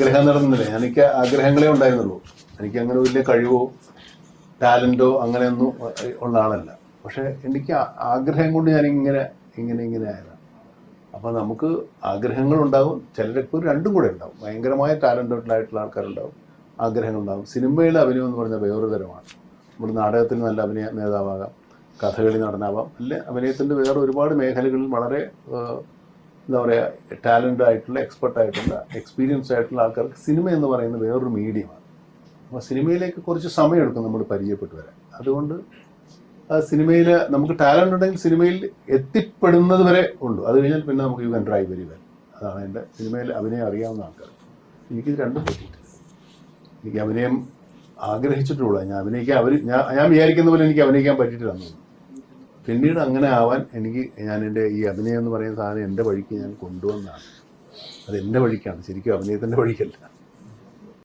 ആഗ്രഹം നടന്നില്ല. എനിക്ക് ആഗ്രഹങ്ങളേ ഉണ്ടായിരുന്നുള്ളൂ. എനിക്ക് അങ്ങനെ വലിയ കഴിവോ ടാലൻറ്റോ അങ്ങനെയൊന്നും ഉള്ള ആളല്ല. പക്ഷേ എനിക്ക് ആഗ്രഹം കൊണ്ട് ഞാൻ ഇങ്ങനെ ആയതാണ്. അപ്പോൾ നമുക്ക് ആഗ്രഹങ്ങളുണ്ടാവും, ചിലർക്ക് രണ്ടും കൂടെ ഉണ്ടാവും. ഭയങ്കരമായ ടാലൻറ്റഡ് ആയിട്ടുള്ള ആൾക്കാരുണ്ടാവും, ആഗ്രഹങ്ങളുണ്ടാവും. സിനിമയിലെ അഭിനയം എന്ന് പറഞ്ഞാൽ വേറൊരു തരമാണ്. നമ്മുടെ നാടകത്തിൽ നല്ല അഭിനയ നേതാവാകാം, കഥകളി നടനാവാം, അല്ലെ അഭിനയത്തിൻ്റെ വേറെ ഒരുപാട് മേഖലകളിൽ വളരെ എന്താ പറയുക ടാലൻ്റ് ആയിട്ടുള്ള, എക്സ്പെർട്ടായിട്ടുള്ള, എക്സ്പീരിയൻസ് ആയിട്ടുള്ള ആൾക്കാർക്ക് സിനിമ എന്ന് പറയുന്നത് വേറൊരു മീഡിയമാണ്. അപ്പോൾ സിനിമയിലേക്ക് കുറച്ച് സമയമെടുക്കും നമ്മൾ പരിചയപ്പെട്ട് വരാൻ. അതുകൊണ്ട് സിനിമയിൽ നമുക്ക് ടാലൻ്റ് ഉണ്ടെങ്കിൽ സിനിമയിൽ എത്തിപ്പെടുന്നത് വരെ ഉണ്ട്. അത് കഴിഞ്ഞാൽ പിന്നെ നമുക്ക് you can try very well. അതാണ് എൻ്റെ സിനിമയിൽ അഭിനയം അറിയാവുന്ന ആൾക്കാർ. എനിക്കിത് രണ്ടും പറ്റിയിട്ടില്ല. എനിക്ക് അഭിനയം ആഗ്രഹിച്ചിട്ടുള്ള ഞാൻ വിചാരിക്കുന്ന പോലെ എനിക്ക് അഭിനയിക്കാൻ പറ്റിയിട്ടില്ല. പിന്നീട് അങ്ങനെ ആവാൻ ഞാൻ എൻ്റെ ഈ അഭിനയം എന്ന് പറയുന്ന സാധനം എൻ്റെ വഴിക്ക് ഞാൻ കൊണ്ടുവന്നതാണ്. അത് എൻ്റെ വഴിക്കാണ്, ശരിക്കും അഭിനയത്തിൻ്റെ വഴിക്കല്ല.